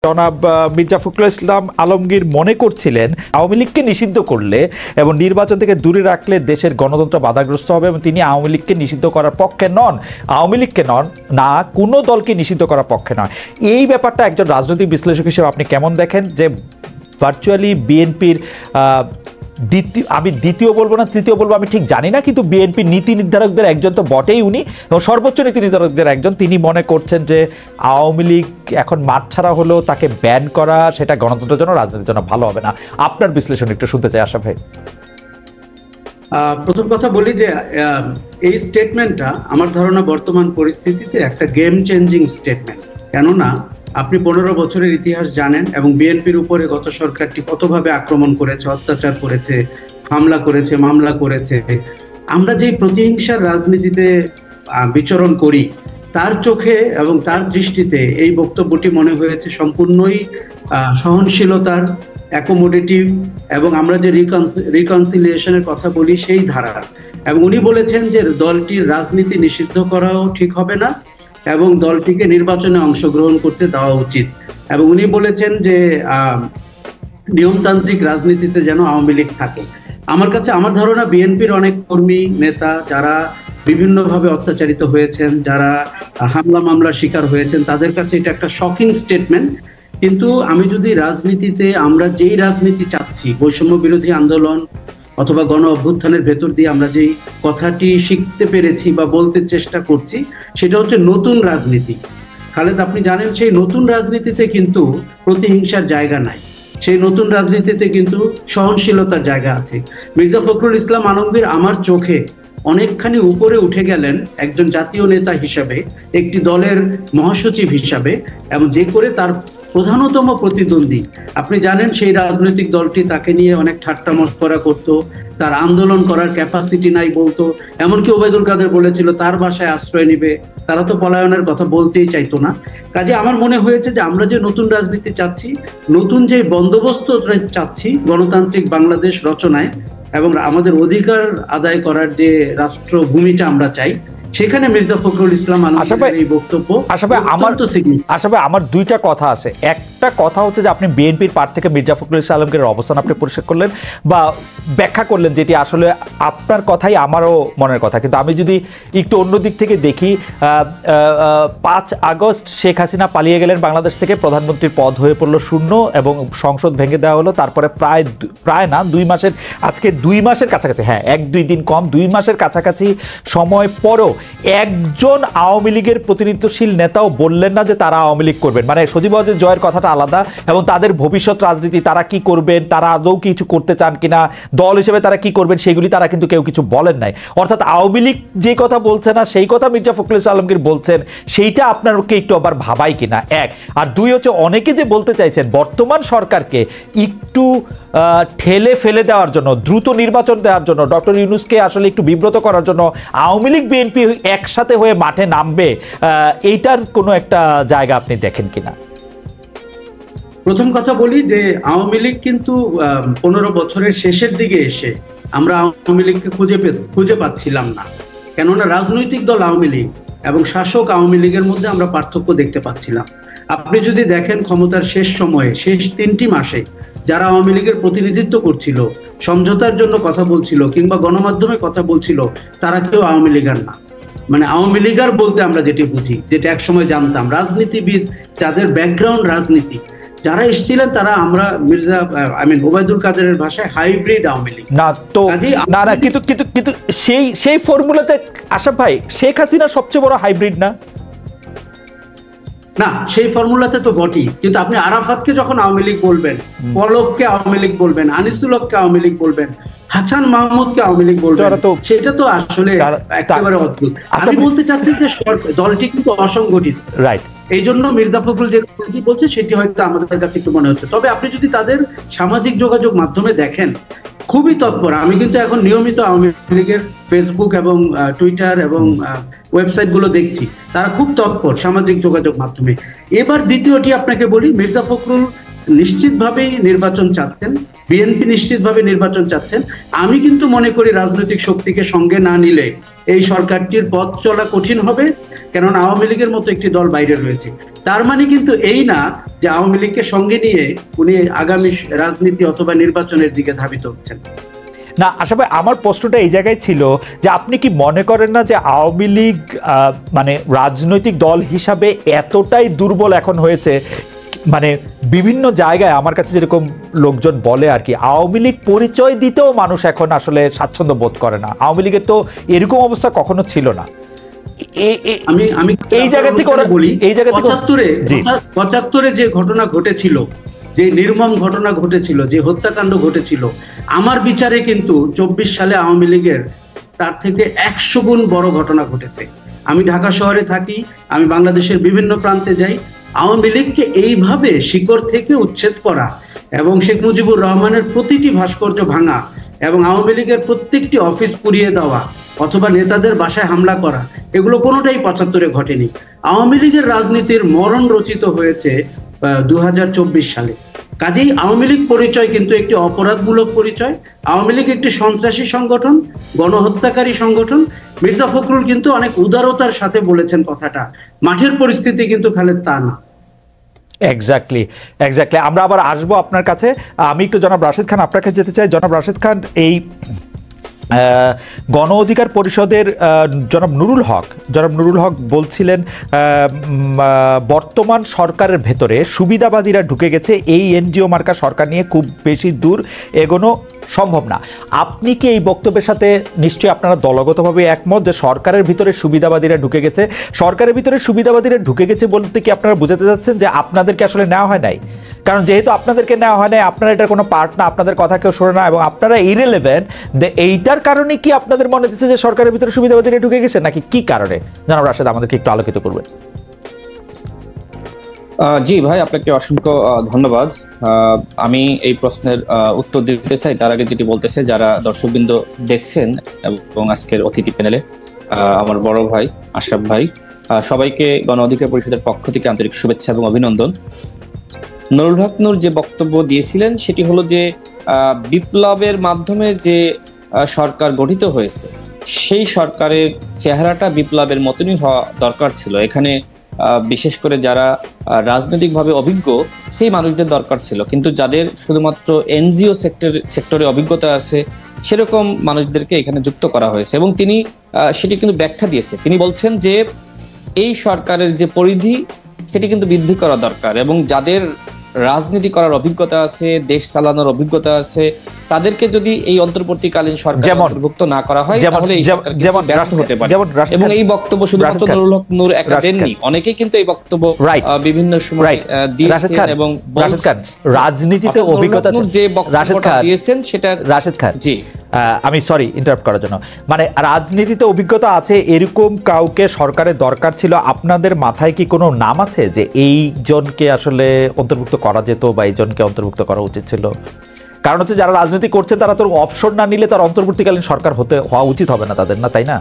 জনাব মির্জা ফখরুল ইসলাম আলমগীর মনে করছিলেন আওয়ামী লীগকে নিষিদ্ধ করলে এবং নির্বাচন থেকে দূরে রাখলে দেশের গণতন্ত্র বাধাগ্রস্ত হবে এবং তিনি আওয়ামী লীগকে নিষিদ্ধ করার পক্ষে নন, আওয়ামী লীগকে নন না কোনো দলকে নিষিদ্ধ করার পক্ষে নয়। এই ব্যাপারটা একজন রাজনৈতিক বিশ্লেষক হিসেবে আপনি কেমন দেখেন যে ভার্চুয়ালি বিএনপির আমি দ্বিতীয় বলবো না তৃতীয় বলবো আমি ঠিক জানি না, কিন্তু বিএনপির নীতি নির্ধারকদের একজন তো বটেই উনি, এবং সর্বোচ্চ নীতি নির্ধারকদের একজন, তিনি মনে করছেন যে আওয়ামী লীগ এখন মাঠ ছাড়া হলেও তাকে ব্যান করা সেটা গণতন্ত্রের জন্য রাজনীতির জন্য ভালো হবে না। আপনার বিশ্লেষণ একটু শুনতে চাই আশা ভাই। প্রথম কথা বলি যে এই স্টেটমেন্টটা আমার ধারণা বর্তমান পরিস্থিতিতে একটা গেম চেঞ্জিং স্টেটমেন্ট। কেননা আপনি 15 বছরের ইতিহাস জানেন এবং বিএনপির উপরে গত সরকারটি কতভাবে আক্রমণ করেছে, অত্যাচার করেছে, হামলা করেছে, মামলা করেছে। আমরা যে প্রতিহিংসার রাজনীতিতে বিচরণ করি তার চোখে এবং তার দৃষ্টিতে এই বক্তব্যটি মনে হয়েছে সম্পূর্ণই সহনশীলতার, অ্যাকোমোডেটিভ এবং আমরা যে রিকনসিলিয়েশনের কথা বলি সেই ধারার। এবং উনি বলেছেন যে দলটির রাজনীতি নিষিদ্ধ করাও ঠিক হবে না এবং দলটিকে নির্বাচনে অংশগ্রহণ করতে দেওয়া উচিত। এবং উনি বলেছেন যে নিয়মতান্ত্রিক রাজনীতিতে যেন আওয়ামী লীগ থাকে। আমার কাছে আমার ধারণা বিএনপির অনেক কর্মী নেতা যারা বিভিন্নভাবে অত্যাচারিত হয়েছেন, যারা হামলা মামলার শিকার হয়েছেন, তাদের কাছে এটা একটা শকিং স্টেটমেন্ট। কিন্তু আমি যদি রাজনীতিতে আমরা যেই রাজনীতি চাচ্ছি, বৈষম্য বিরোধী আন্দোলন অথবা গণ অভ্যুত্থানের ভেতর দিয়ে আমরা যেই কথাটি শিখতে পেরেছি বা বলতে চেষ্টা করছি, সেটা হচ্ছে নতুন রাজনীতি। খালেদ, আপনি জানেন সেই নতুন রাজনীতিতে কিন্তু প্রতিহিংসার জায়গা নাই, সেই নতুন রাজনীতিতে কিন্তু সহনশীলতার জায়গা আছে। মির্জা ফখরুল ইসলাম আলমগীর আমার চোখে অনেকখানি উপরে উঠে গেলেন একজন জাতীয় নেতা হিসাবে, একটি দলের মহাসচিব হিসাবে, এবং যে করে তার প্রধানতম প্রতিদ্বন্দ্বী, আপনি জানেন সেই রাজনৈতিক দলটি তাকে নিয়ে অনেক ঠাট্টা মস্করা করতো, তার আন্দোলন করার ক্যাপাসিটি নাই বলতো, এমনকি ওবায়দুল কাদের বলেছিল তার বাসায় আশ্রয় নিবে, তারা তো পলায়নের কথা বলতেই চাইতো না। কাজে আমার মনে হয়েছে যে আমরা যে নতুন রাজনীতি চাচ্ছি, নতুন যে বন্দোবস্ত চাচ্ছি গণতান্ত্রিক বাংলাদেশ রচনায় এবং আমাদের অধিকার আদায় করার যে রাষ্ট্রভূমিটা আমরা চাই, সেখানে মির্জা ফখরুল ইসলাম আলমগীরের এই বক্তব্য আমার দুইটা কথা আছে। একটা কথা হচ্ছে যে আপনি বিএনপির পার্ট থেকে মির্জা ফখরুল ইসলাম আলমগীরের অবস্থান আপনি পরিষ্কার করলেন বা ব্যাখ্যা করলেন, যেটি আসলে আপনার কথাই আমারও মনের কথা। কিন্তু আমি যদি একটু অন্য দিক থেকে দেখি, 5 আগস্ট শেখ হাসিনা পালিয়ে গেলেন বাংলাদেশ থেকে, প্রধানমন্ত্রীর পদ হয়ে পড়লো শূন্য এবং সংসদ ভেঙে দেওয়া হলো। তারপরে প্রায় না 2 মাসের, আজকে 2 মাসের কাছাকাছি, হ্যাঁ 1-2 দিন কম, 2 মাসের কাছাকাছি সময় পরও একজন আওয়ামী লীগের প্রতিনিধিত্বশীল নেতাও বললেন না যে তারা আওয়ামী লীগ করবেন। মানে সজীবউদ্দিন জয়ের কথাটা আলাদা, এবং তাদের ভবিষ্যৎ রাজনীতি তারা কি করবেন, তারা আদৌ কিছু করতে চান কিনা, দল হিসেবে তারা কি করবেন, সেগুলি তারা কিন্তু কেউ কিছু বলেন নাই। অর্থাৎ আওয়ামী লীগ যে কথা বলছে না সেই কথা মির্জা ফখরুল ইসলাম আলমগীর বলছেন, সেইটা আপনাকে একটু আবার ভাবাই কিনা, 1। আর 2 হচ্ছে অনেকে যে বলতে চাইছেন বর্তমান সরকারকে একটু ঠেলে ফেলে দেওয়ার জন্য, দ্রুত নির্বাচন দেওয়ার জন্য, ডক্টর ইউনূসকে আসলে একটু বিব্রত করার জন্য আওয়ামী লীগ বিএনপি একসাথে হয়ে মাঠে নামবে, এইটার কোনো একটা জায়গা আপনি দেখেন কিনা? প্রথম কথা বলি যে আওয়ামী লীগ কিন্তু 15 বছরের শেষের দিকে এসে আমরা আওয়ামী লীগকে খুঁজে পাচ্ছিলাম না। কেননা রাজনৈতিক দল আওয়ামী লীগ এবং শাসক আওয়ামী লীগের মধ্যে আমরা পার্থক্য দেখতে পাচ্ছিলাম। আপনি যদি দেখেন ক্ষমতার শেষ সময়ে, শেষ 3টি মাসে যারা আওয়ামী লীগের প্রতিনিধিত্ব করছিল, সমঝোতার জন্য কথা বলছিল কিংবা গণমাধ্যমে কথা বলছিল, তারা কেউ আওয়ামী লীগার না। মানে আওয়ামী লীগার বলতে আমরা যেটি বুঝি, যেটা একসময় জানতাম, রাজনীতিবিদ যাদের ব্যাকগ্রাউন্ড রাজনীতি, যারা এসেছিলেন তারা আমরা ওবায়দুল কাদেরের ভাষায় হাইব্রিড আওয়ামী লীগ। না তো না কিন্তু সেই ফর্মুলাতে আশরাফ ভাই শেখ হাসিনা সবচেয়ে বড় হাইব্রিড না? না, সেই ফর্মুলাতে তো বটেই, কিন্তু আপনি আরাফাতকে যখন আওয়ামী লীগ বলবেন, পলককে আওয়ামী লীগ বলবেন, আনিসুল হককে আওয়ামী লীগ বলবেন, হাসান মাহমুদকে আওয়ামী লীগ বলবেন, সেটা তো আসলে একেবারে অদ্ভুত। আমি বলতে চাচ্ছি যে দলটি কিন্তু অসংগঠিত, রাইট? এই জন্য মির্জা ফখরুল যে বলছে সেটি হয়তো আমাদের কাছে একটু মনে হচ্ছে। তবে আপনি যদি তাদের সামাজিক যোগাযোগ মাধ্যমে দেখেন, খুবই তৎপর। আমি কিন্তু এখন নিয়মিত আওয়ামী লীগের ফেসবুক এবং টুইটার এবং ওয়েবসাইট গুলো দেখছি, তারা খুব তৎপর সামাজিক যোগাযোগ মাধ্যমে। এবার দ্বিতীয়টি আপনাকে বলি, মির্জা ফখরুল নিশ্চিতভাবেই নির্বাচন চাচ্ছেন, বিএনপি নিশ্চিতভাবে নির্বাচন চাচ্ছেন। আমি কিন্তু মনে করি রাজনৈতিক শক্তিকে সঙ্গে না নিলে এই সরকারটির পথ চলা কঠিন হবে, কেননা আওয়ামী লীগের মতো একটি দল বাইরে রয়েছে। তার মানে কিন্তু এই না যে আওয়ামী লীগকে সঙ্গে নিয়ে উনি আগামী রাজনীতি অথবা নির্বাচনের দিকে ধাবিত হচ্ছেন। না, আসলে আমার প্রশ্নটা এই জায়গায় ছিল যে আপনি কি মনে করেন না যে আওয়ামী লীগ মানে রাজনৈতিক দল হিসাবে এতটাই দুর্বল এখন হয়েছে, মানে বিভিন্ন জায়গায় আমার কাছে যেরকম লোকজন বলে আর কি, আওয়ামী লীগ পরিচয় দিতেও মানুষ এখন আসলে স্বাচ্ছন্দ্য বোধ করে না। আওয়ামী লীগের তো এরকম অবস্থা কখনো ছিল না। আমি এই জায়গা থেকে বলি, ৭৫-এ যে ঘটনা ঘটেছিল, যে নির্মম ঘটনা ঘটেছিল, যে হত্যাকাণ্ড ঘটেছিল, আমার বিচারে কিন্তু ২৪ সালে আওয়ামী লীগের তার থেকে ১০০ গুণ বড় ঘটনা ঘটেছে। আমি ঢাকা শহরে থাকি, আমি বাংলাদেশের বিভিন্ন প্রান্তে যাই। আওয়ামী লীগকে এইভাবে শিকড় থেকে উচ্ছেদ করা এবং শেখ মুজিবুর রহমানের প্রতিটি ভাস্কর্য ভাঙা এবং আওয়ামী লীগের প্রত্যেকটি অফিস পুড়িয়ে দেওয়া অথবা নেতাদের বাসায় হামলা করা, এগুলো কোনোটাই ৭৫-এ ঘটেনি। আওয়ামী লীগের রাজনীতির মরণ রচিত হয়েছে ২০২৪ সালে। কাজেই আওয়ামী লীগ পরিচয় কিন্তু একটি অপরাধমূলক পরিচয়। আওয়ামী লীগ একটি সন্ত্রাসী সংগঠন, গণহত্যাকারী সংগঠন। মির্জা ফখরুল কিন্তু অনেক উদারতার সাথে বলেছেন কথাটা, মাঠের পরিস্থিতি কিন্তু খালেদ তা না। এক্স্যাক্টলি। আমরা আবার আসবো আপনার কাছে। আমি একটু জনাব রাশেদ খান আপনার কাছে যেতে চাই। জনাব রাশেদ খান, এই গণ অধিকার পরিষদের জনাব নুরুল হক বলছিলেন বর্তমান সরকারের ভেতরে সুবিধাবাদীরা ঢুকে গেছে, এই এনজিও মার্কা সরকার নিয়ে খুব বেশি দূর এগোনো সম্ভব না। আপনি কি এই বক্তব্যের সাথে নিশ্চয়ই আপনারা দলগতভাবে একমত যে সরকারের ভিতরে সুবিধাবাদীরা ঢুকে গেছে? সরকারের ভিতরে সুবিধাবাদীরা ঢুকে গেছে বলতে কি আপনারা বোঝাতে যাচ্ছেন যে আপনাদেরকে আসলে নেওয়া হয় নাই? কারণ যেহেতু আপনাদেরকে নেওয়া হয় নাই, আপনারা এটার কোনো পার্ট না, আপনাদের কথা কেউ শোনে না এবং আপনারা ইরেলেভেন্ট, এইটার কারণে কি আপনাদের মনে হচ্ছে যে সরকারের ভিতরে সুবিধাবাদীরা ঢুকে গেছে, নাকি কি কারণে? জনাব রাশেদ আমাদেরকে একটু আলোকিত করবেন। জি ভাই, আপনাকে অসংখ্য ধন্যবাদ। আমি এই প্রশ্নের উত্তর দিতে চাই তার আগে যেটি বলতেছে, যারা দর্শকবৃন্দ দেখছেন এবং আজকের অতিথি প্যানেলে আমার বড় ভাই আশরাফ ভাই, সবাইকে গণ অধিকার পরিষদের পক্ষ থেকে আন্তরিক শুভেচ্ছা এবং অভিনন্দন। নুরুল হক নূর যে বক্তব্য দিয়েছিলেন সেটি হলো যে বিপ্লবের মাধ্যমে যে সরকার গঠিত হয়েছে সেই সরকারের চেহারাটা বিপ্লবের মতনই হওয়া দরকার ছিল। এখানে বিশেষ করে যারা রাজনৈতিকভাবে অভিজ্ঞ সেই মানুষদের দরকার ছিল, কিন্তু যাদের শুধুমাত্র এনজিও সেক্টরে অভিজ্ঞতা আছে সেরকম মানুষদেরকে এখানে যুক্ত করা হয়েছে। এবং তিনি সেটি কিন্তু ব্যাখ্যা দিয়েছে। তিনি বলছেন যে এই সরকারের যে পরিধি সেটি কিন্তু বৃদ্ধি করা দরকার এবং যাদের রাজনীতি করার অভিজ্ঞতা আছে, দেশ চালানোর অভিজ্ঞতা আছে, তাদেরকে যদি এই অন্তর্বর্তীকালীন সরকার অন্তর্ভুক্ত না করা হয় তাহলে যেমন ব্যর্থ হতে পারে। এবং এই বক্তব্য শুধুমাত্র নুরুল হক নূর একা দেননি, অনেকেই কিন্তু এই বক্তব্য বিভিন্ন সময় দিয়েছেন এবং রাজনীতিতে অভিজ্ঞতা যে বক্তব্যটা দিয়েছেন সেটা। রাশেদ খান, জি আমি সরি ইন্টারাপ্ট করার জন্য, মানে রাজনীতিতে অভিজ্ঞতা আছে এরকম কাউকে সরকারের দরকার ছিল। আপনাদের মাথায় কি কোনো নাম আছে যে এইজনকে আসলে অন্তর্ভুক্ত করা যেত বা এইজনকে অন্তর্ভুক্ত করা উচিত ছিল? কারণ হচ্ছে যারা রাজনীতি করছে তারা তো অবসর না নিলে তার অন্তর্বর্তীকালীন সরকার হওয়া উচিত হবে না তাদের, না তাই না?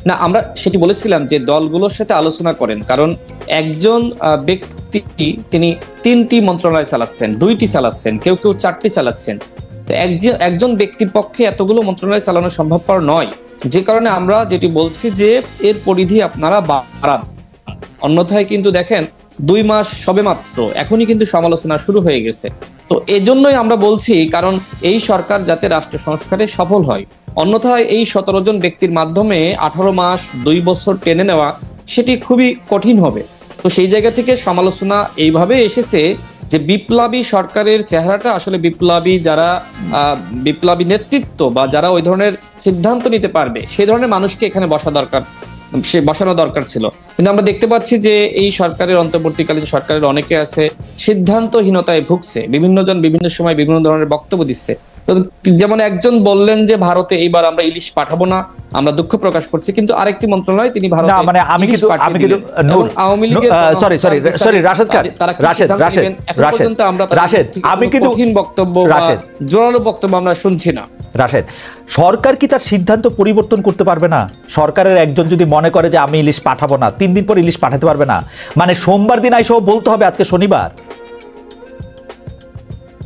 না, আমরা সেটি বলেছিলাম যে দলগুলোর সাথে আলোচনা করেন, কারণ একজন ব্যক্তি তিনি ৩টি মন্ত্রণালয় চালাচ্ছেন, ২টি চালাচ্ছেন, কেউ ৪টি চালাচ্ছেন। একজন ব্যক্তির পক্ষে এতগুলো মন্ত্রণালয় চালানো সম্ভবপর নয়, যে কারণে আমরা যেটি বলছি যে এর পরিধি আপনারা বাড়ান। অন্যথায় কিন্তু দেখেন ২ মাস সবে মাত্র, এখনই কিন্তু সমালোচনা শুরু হয়ে গেছে। তো এজন্যই আমরা বলছি, কারণ এই সরকার যাতে রাষ্ট্র সংস্কারে সফল হয়, অন্যথায় এই ১৭ জন ব্যক্তির মাধ্যমে ১৮ মাস ২ বছর টেনে নেওয়া সেটি খুবই কঠিন হবে। তো সেই জায়গা থেকে সমালোচনা এইভাবে এসেছে যে বিপ্লবী সরকারের চেহারাটা আসলে যারা বিপ্লবী নেতৃত্ব বা যারা ওই ধরনের সিদ্ধান্ত নিতে পারবে সেই ধরনের মানুষকে এখানে বসানো দরকার ছিল। কিন্তু আমরা দেখতে পাচ্ছি যে এই সরকারের অন্তর্বর্তীকালীন সরকারের অনেকে আছে সিদ্ধান্তহীনতায় ভুগছে, বিভিন্ন জন বিভিন্ন সময় বিভিন্ন ধরনের বক্তব্য দিচ্ছে। যেমন একজন বললেন যে ভারতে এইবার আমরা ইলিশ পাঠাবো না, আমরা দুঃখ প্রকাশ করছি, কিন্তু আরেকটি মন্ত্রণালয় তিনি ভারতে মানে আমি কিন্তু আওয়ামী লীগের আমি কিন্তু কঠিন বক্তব্য, জোরালো বক্তব্য আমরা শুনছি না। রাশেদ, সরকার কি তার সিদ্ধান্ত পরিবর্তন করতে পারবে না? সরকারের একজন যদি মনে করে যে আমি ইলিশ পাঠাবো না, 3 দিন পর ইলিশ পাঠাতে পারবে না, মানে সোমবার দিন আইসব বলতে হবে আজকে শনিবার?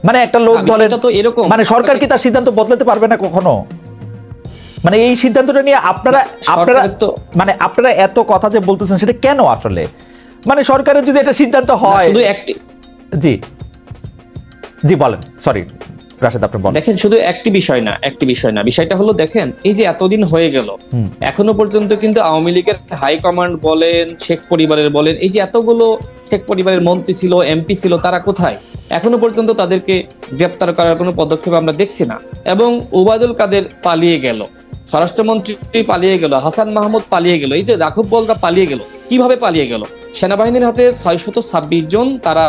মানে একটা লোক বলেন তো এরকম, মানে সরকার কি তার সিদ্ধান্ত বদলাতে পারবে না কখনো? মানে এই সিদ্ধান্তটা নিয়ে আপনারা মানে আপনারা এত কথা যে বলতেছেন সেটা কেন আসলে? মানে সরকারের যদি একটা সিদ্ধান্ত হয়, শুধু একটি, জি জি বলেন, সরি রাশেদ আপনি বলেন। দেখেন শুধু একটি বিষয় না, বিষয়টা হলো দেখেন এই যে এতদিন হয়ে গেল, এখনো পর্যন্ত কিন্তু আওয়ামী লীগের হাই কমান্ড বলেন, শেখ পরিবারের বলেন, এই যে এতগুলো শেখ পরিবারের মন্ত্রী ছিল, এমপি ছিল, তারা কোথায়? এখনো পর্যন্ত তাদেরকে গ্রেপ্তার করার কোনো পদক্ষেপ আমরা দেখছি না। এবং ওবায়দুল কাদের পালিয়ে গেল, স্বরাষ্ট্রমন্ত্রী পালিয়ে গেল, হাসান মাহমুদ পালিয়ে গেল, এই যে রাঘব বোলরা পালিয়ে গেল, কিভাবে পালিয়ে গেল? সেনাবাহিনীর হাতে 626 জন তারা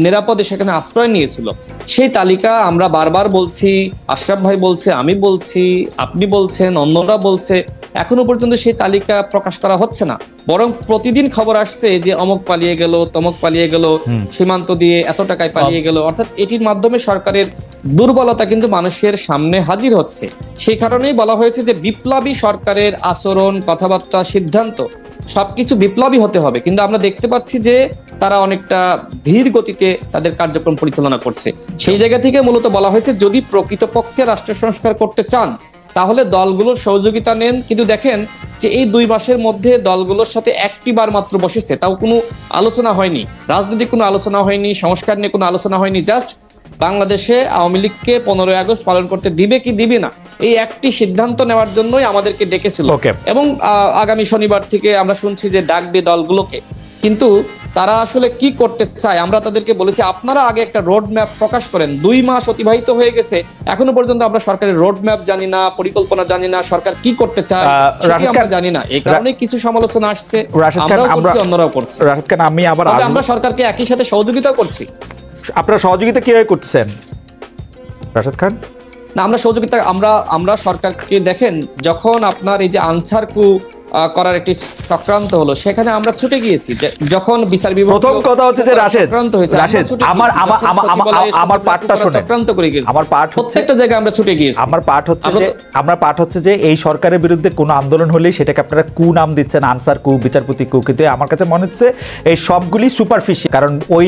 নিরাপদে সেখানে আশ্রয় নিয়েছিল। সেই তালিকা আমরা বারবার বলছি, আশরাফ ভাই বলছে, আমি বলছি, আপনি বলছেন, অন্যরা বলছে, এখনো পর্যন্ত সেই তালিকা প্রকাশ করা হচ্ছে না। বরং প্রতিদিন খবর আসছে যে অমুক পালিয়ে গেল, তমুক পালিয়ে গেল, সীমান্ত দিয়ে এত টাকায় পালিয়ে গেল। অর্থাৎ এটির মাধ্যমে সরকারের দুর্বলতা কিন্তু মানুষের সামনে হাজির হচ্ছে। সেই কারণেই বলা হয়েছে যে বিপ্লবী সরকারের আচরণ, কথাবার্তা, সিদ্ধান্ত সবকিছু বিপ্লবী হতে হবে। কিন্তু আমরা দেখতে পাচ্ছি যে তারা অনেকটা ধীর গতিতে তাদের কার্যক্রম পরিচালনা করছে। সেই জায়গা থেকে মূলত বলা হয়েছে যদি প্রকৃতপক্ষে রাষ্ট্র সংস্কার করতে চান তাহলে দলগুলোর সহযোগিতা নেন। কিন্তু দেখেন যে এই 2 মাসের মধ্যে দলগুলোর সাথে একটি বার মাত্র বসেছে, তাও কোনো আলোচনা হয়নি, রাজনৈতিক কোনো আলোচনা হয়নি, সংস্কার নিয়ে কোনো আলোচনা হয়নি। জাস্ট বাংলাদেশে আওয়ামী লীগকে 15ই আগস্ট পালন করতে দিবে কি দিবে না, এই একটি সিদ্ধান্ত নেওয়ার জন্যই আমাদেরকে ডেকেছিল। এবং আগামী শনিবার থেকে আমরা শুনছি যে ডাকবে দলগুলোকে। কিন্তু তারা আসলে কি করতে চায় আমরা তাদেরকে বলেছি আপনারা আগে একটা রোড ম্যাপ প্রকাশ করেন। 2 মাস অতিবাহিত হয়ে গেছে, এখনো পর্যন্ত আমরা সরকারের রোড ম্যাপ জানি না, পরিকল্পনা জানি না, সরকার কি করতে চায় আমরা জানি না। এই কারণে কিছু সমালোচনা আসছে, আমরাও করছি, অন্যরাও করছে। রাশেদ খান, আমি আবার আমরা সরকারকে একই সাথে সহযোগিতা করছি। আপনারা সহযোগিতা কিভাবে করতেছেন রাশেদ খান? না, আমরা সহযোগিতা আমরা সরকারকে দেখেন যখন আপনার এই যে আনসার কু করার একটি চক্রান্ত হলো সেখানে আমরা ছুটে গিয়েছি। যখন বিচার বিভাগ, প্রথম কথা হচ্ছে যে রাশেদ আমার পাঠটা শুনে, চক্রান্ত করে গিয়েছি, আমার পাঠ প্রত্যেকটা জায়গায় আমরা ছুটে গিয়েছি। আমার পাঠ হচ্ছে যে এই সরকারের বিরুদ্ধে কোনো আন্দোলন হলেই সেটাকে আপনারা কু নাম দিচ্ছেন, আনসার কু, বিচারপতি কু। কিন্তু আমার কাছে মনে হচ্ছে এই সবগুলি সুপারফিশিয়াল, কারণ ওই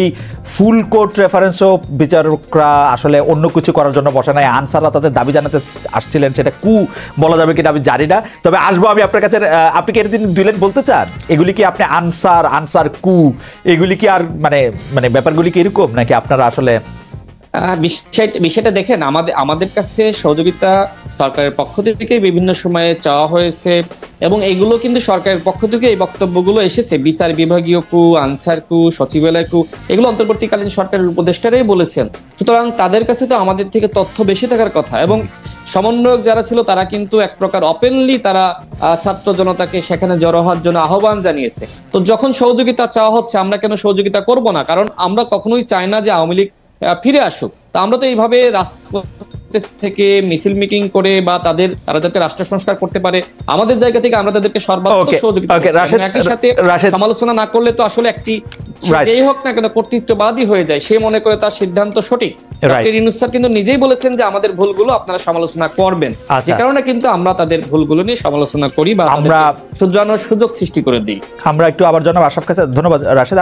ফুল কোর্ট রেফারেন্সও বিচারকরা আসলে অন্য কিছু করার জন্য বসে নাই, আনসাররা তাদের দাবি জানাতে আসছিলেন, সেটা কু বলা যাবে কিনা আমি জানি না। তবে আসবো আমি আপনার কাছে। আপনি কি এর দুই লাইন বলতে চান? এগুলি কি আপনি আনসার কু এগুলি কি আর মানে ব্যাপারগুলি কি এরকম নাকি আপনারা আসলে বিষয়টা দেখেন আমাদের কাছে সহযোগিতা সরকারের পক্ষ থেকে বিভিন্ন সময়ে চাওয়া হয়েছে এবং এগুলো কিন্তু সরকারের পক্ষ থেকে এই বক্তব্যগুলো এসেছে। বিচার বিভাগীয় কু, আনসার কু, সচিবালয় কু, এগুলো অন্তর্বর্তীকালীন সরকারের উপদেষ্টারাই বলেছেন। সুতরাং তাদের কাছে তো আমাদের থেকে তথ্য বেশি থাকার কথা। এবং সমন্বয়ক যারা ছিল তারা কিন্তু এক প্রকার ওপেনলি তারা ছাত্র জনতাকে সেখানে জড়ো হওয়ার জন্য আহ্বান জানিয়েছে। তো যখন সহযোগিতা চাওয়া হচ্ছে আমরা কেন সহযোগিতা করব না? কারণ আমরা কখনোই চাই না যে আওয়ামী লীগ ফিরে আসুক। তা আমরা তো এইভাবে রাষ্ট্র থেকে মিছিল মিটিং করে বা তারা যাতে রাষ্ট্র সংস্কার করতে পারে আমাদের জায়গা থেকে আমরা তাদেরকে সর্বাত্মক সহযোগিতা করছি। একই সাথে সমালোচনা না করলে তো আসলে একটি যেই হোক না কেন কর্তৃত্ববাদী হয়ে যায়, সে মনে করে তার সিদ্ধান্ত সঠিক। ডক্টর ইউনূস স্যার কিন্তু নিজেই বলেছেন যে আমাদের ভুলগুলো আপনারা সমালোচনা করবেন, যে কারণে কিন্তু আমরা তাদের ভুলগুলো নিয়ে সমালোচনা করি বা আমরা শুধরানোর সুযোগ সৃষ্টি করে দিই। আমরা একটু আবার জনাব আশরাফ কাছে ধন্যবাদ রাশেদ।